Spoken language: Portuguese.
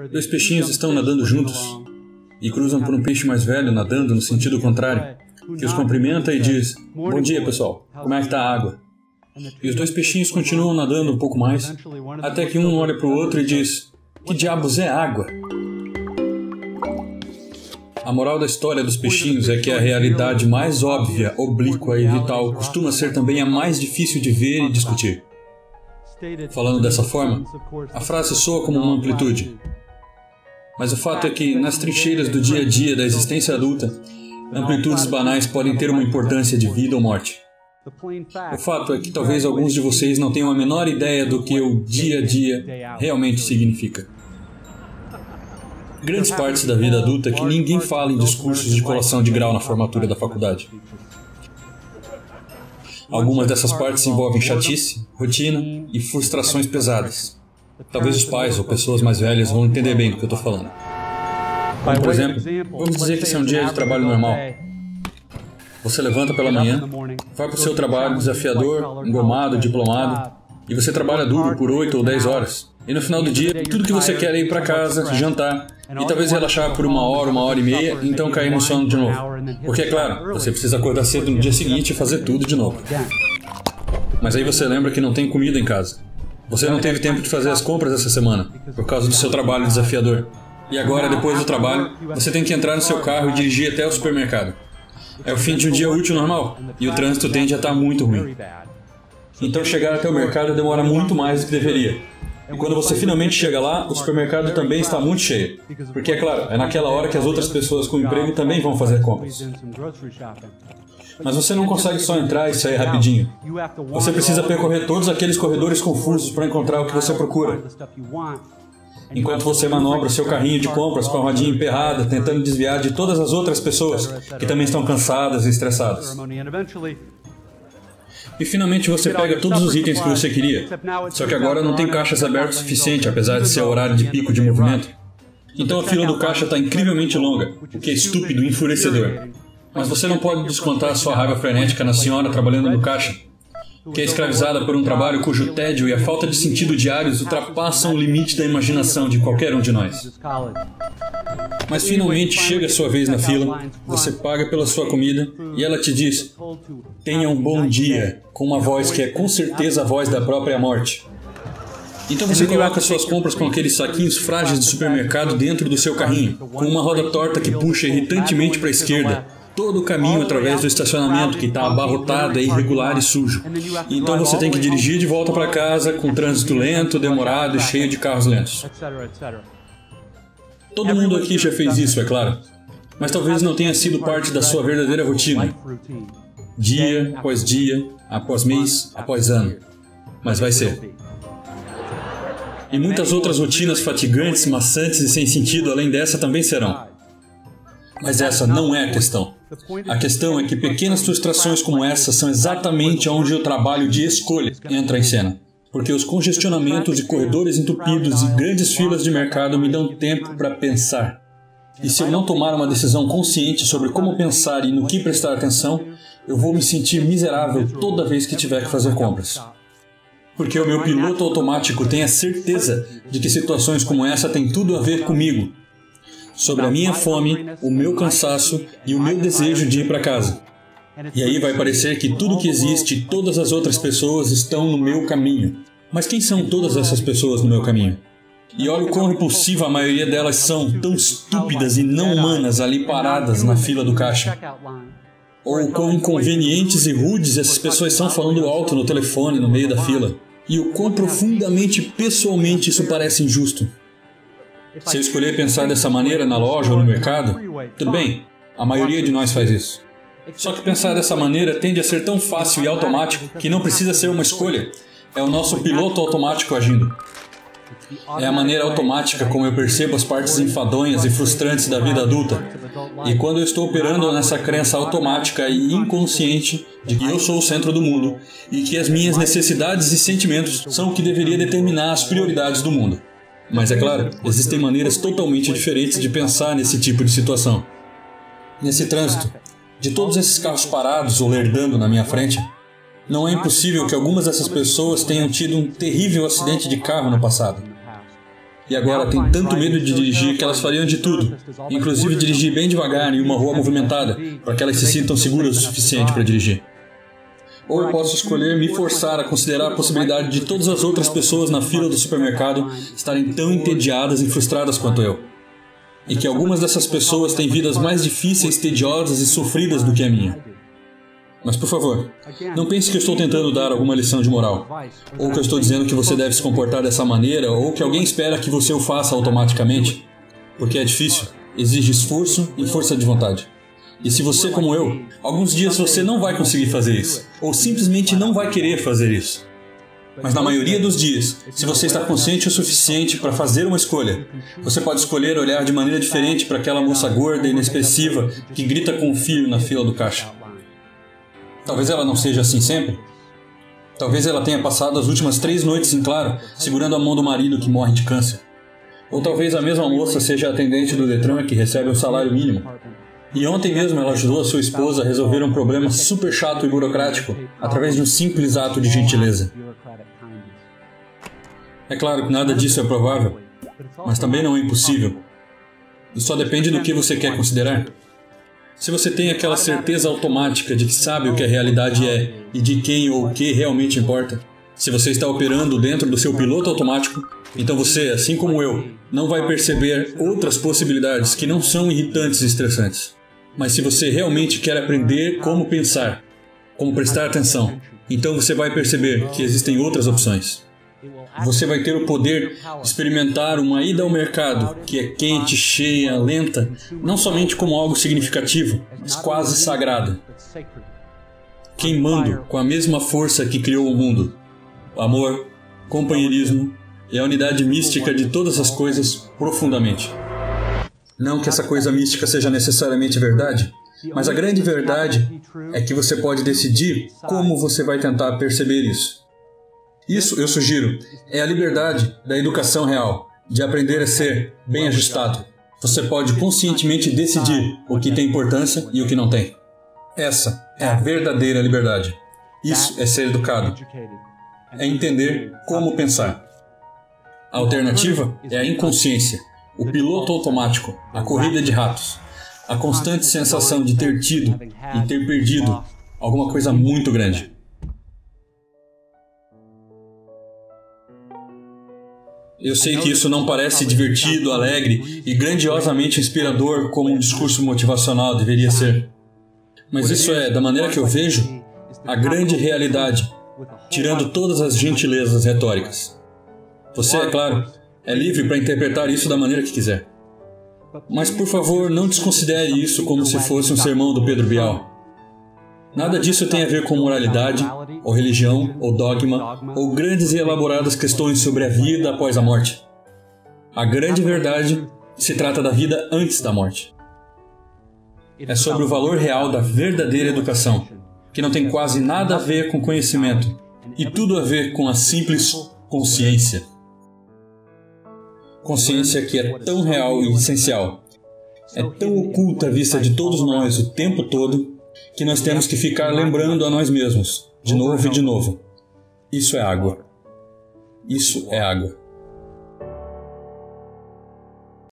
Dois peixinhos estão nadando juntos e cruzam por um peixe mais velho nadando no sentido contrário, que os cumprimenta e diz: "Bom dia, pessoal, como é que está a água?" E os dois peixinhos continuam nadando um pouco mais, até que um olha para o outro e diz: "Que diabos é água?" A moral da história dos peixinhos é que a realidade mais óbvia, oblíqua e vital costuma ser também a mais difícil de ver e discutir. Falando dessa forma, a frase soa como uma amplitude. Mas o fato é que, nas trincheiras do dia a dia da existência adulta, amplitudes banais podem ter uma importância de vida ou morte. O fato é que talvez alguns de vocês não tenham a menor ideia do que o dia a dia realmente significa. Grandes partes da vida adulta que ninguém fala em discursos de colação de grau na formatura da faculdade. Algumas dessas partes envolvem chatice, rotina e frustrações pesadas. Talvez os pais ou pessoas mais velhas vão entender bem do que eu estou falando. Como, por exemplo, vamos dizer que esse é um dia de trabalho normal. Você levanta pela manhã, vai para o seu trabalho desafiador, engomado, diplomado, e você trabalha duro por 8 ou 10 horas. E no final do dia, tudo que você quer é ir para casa, jantar, e talvez relaxar por 1 hora e então cair no sono de novo. Porque, é claro, você precisa acordar cedo no dia seguinte e fazer tudo de novo. Mas aí você lembra que não tem comida em casa. Você não teve tempo de fazer as compras essa semana, por causa do seu trabalho desafiador. E agora, depois do trabalho, você tem que entrar no seu carro e dirigir até o supermercado. É o fim de um dia útil normal, e o trânsito tende a estar muito ruim. Então chegar até o mercado demora muito mais do que deveria. E quando você finalmente chega lá, o supermercado também está muito cheio. Porque, é claro, é naquela hora que as outras pessoas com emprego também vão fazer compras. Mas você não consegue só entrar e sair rapidinho. Você precisa percorrer todos aqueles corredores confusos para encontrar o que você procura. Enquanto você manobra o seu carrinho de compras com a rodinha emperrada, tentando desviar de todas as outras pessoas que também estão cansadas e estressadas. E finalmente você pega todos os itens que você queria. Só que agora não tem caixas abertas o suficiente, apesar de ser o horário de pico de movimento. Então a fila do caixa está incrivelmente longa, o que é estúpido e enfurecedor. Mas você não pode descontar a sua raiva frenética na senhora trabalhando no caixa, que é escravizada por um trabalho cujo tédio e a falta de sentido diários ultrapassam o limite da imaginação de qualquer um de nós. Mas finalmente chega a sua vez na fila, você paga pela sua comida e ela te diz: "Tenha um bom dia", com uma voz que é com certeza a voz da própria morte. Então você coloca suas compras com aqueles saquinhos frágeis de supermercado dentro do seu carrinho, com uma roda torta que puxa irritantemente para a esquerda, todo o caminho através do estacionamento que está abarrotado, é irregular e sujo. E então você tem que dirigir de volta para casa com trânsito lento, demorado e cheio de carros lentos. Todo mundo aqui já fez isso, é claro. Mas talvez não tenha sido parte da sua verdadeira rotina. Dia após mês, após ano. Mas vai ser. E muitas outras rotinas fatigantes, maçantes e sem sentido além dessa também serão. Mas essa não é a questão. A questão é que pequenas frustrações como essa são exatamente onde o trabalho de escolha entra em cena. Porque os congestionamentos e corredores entupidos e grandes filas de mercado me dão tempo para pensar. E se eu não tomar uma decisão consciente sobre como pensar e no que prestar atenção, eu vou me sentir miserável toda vez que tiver que fazer compras. Porque o meu piloto automático tem a certeza de que situações como essa têm tudo a ver comigo. Sobre a minha fome, o meu cansaço e o meu desejo de ir para casa. E aí vai parecer que tudo que existe e todas as outras pessoas estão no meu caminho. Mas quem são todas essas pessoas no meu caminho? E olha o quão repulsiva a maioria delas são, tão estúpidas e não humanas ali paradas na fila do caixa. Ou o quão inconvenientes e rudes essas pessoas são falando alto no telefone no meio da fila. E o quão profundamente pessoalmente isso parece injusto. Se eu escolher pensar dessa maneira na loja ou no mercado, tudo bem, a maioria de nós faz isso. Só que pensar dessa maneira tende a ser tão fácil e automático que não precisa ser uma escolha. É o nosso piloto automático agindo. É a maneira automática como eu percebo as partes enfadonhas e frustrantes da vida adulta. E quando eu estou operando nessa crença automática e inconsciente de que eu sou o centro do mundo e que as minhas necessidades e sentimentos são o que deveria determinar as prioridades do mundo. Mas é claro, existem maneiras totalmente diferentes de pensar nesse tipo de situação. Nesse trânsito, de todos esses carros parados ou lerdando na minha frente, não é impossível que algumas dessas pessoas tenham tido um terrível acidente de carro no passado. e agora têm tanto medo de dirigir que elas fariam de tudo, inclusive dirigir bem devagar em uma rua movimentada, para que elas se sintam seguras o suficiente para dirigir. Ou eu posso escolher me forçar a considerar a possibilidade de todas as outras pessoas na fila do supermercado estarem tão entediadas e frustradas quanto eu. E que algumas dessas pessoas têm vidas mais difíceis, tediosas e sofridas do que a minha. Mas, por favor, não pense que eu estou tentando dar alguma lição de moral, ou que eu estou dizendo que você deve se comportar dessa maneira, ou que alguém espera que você o faça automaticamente, porque é difícil, exige esforço e força de vontade. E se você, como eu, alguns dias você não vai conseguir fazer isso, ou simplesmente não vai querer fazer isso. Mas na maioria dos dias, se você está consciente o suficiente para fazer uma escolha, você pode escolher olhar de maneira diferente para aquela moça gorda e inexpressiva que grita com o filho na fila do caixa. Talvez ela não seja assim sempre. Talvez ela tenha passado as últimas 3 noites em claro, segurando a mão do marido que morre de câncer. Ou talvez a mesma moça seja a atendente do Detran que recebe o salário mínimo. E ontem mesmo ela ajudou a sua esposa a resolver um problema super chato e burocrático através de um simples ato de gentileza. É claro que nada disso é provável, mas também não é impossível. E só depende do que você quer considerar. Se você tem aquela certeza automática de que sabe o que a realidade é e de quem ou o que realmente importa, se você está operando dentro do seu piloto automático, então você, assim como eu, não vai perceber outras possibilidades que não são irritantes e estressantes. Mas se você realmente quer aprender como pensar, como prestar atenção, então você vai perceber que existem outras opções. Você vai ter o poder de experimentar uma ida ao mercado que é quente, cheia, lenta, não somente como algo significativo, mas quase sagrado. Queimando com a mesma força que criou o mundo. O amor, companheirismo e a unidade mística de todas as coisas profundamente. Não que essa coisa mística seja necessariamente verdade, mas a grande verdade é que você pode decidir como você vai tentar perceber isso. Isso, eu sugiro, é a liberdade da educação real, de aprender a ser bem ajustado. Você pode conscientemente decidir o que tem importância e o que não tem. Essa é a verdadeira liberdade. Isso é ser educado. É entender como pensar. A alternativa é a inconsciência, o piloto automático, a corrida de ratos, a constante sensação de ter tido e ter perdido alguma coisa muito grande. Eu sei que isso não parece divertido, alegre e grandiosamente inspirador como um discurso motivacional deveria ser. Mas isso é, da maneira que eu vejo, a grande realidade, tirando todas as gentilezas retóricas. Você, é claro, é livre para interpretar isso da maneira que quiser. Mas, por favor, não desconsidere isso como se fosse um sermão do Pedro Bial. Nada disso tem a ver com moralidade, ou religião, ou dogma, ou grandes e elaboradas questões sobre a vida após a morte. A grande verdade se trata da vida antes da morte. É sobre o valor real da verdadeira educação, que não tem quase nada a ver com conhecimento, e tudo a ver com a simples consciência. Consciência que é tão real e essencial, é tão oculta à vista de todos nós o tempo todo, que nós temos que ficar lembrando a nós mesmos, de novo e de novo. Isso é água. Isso é água.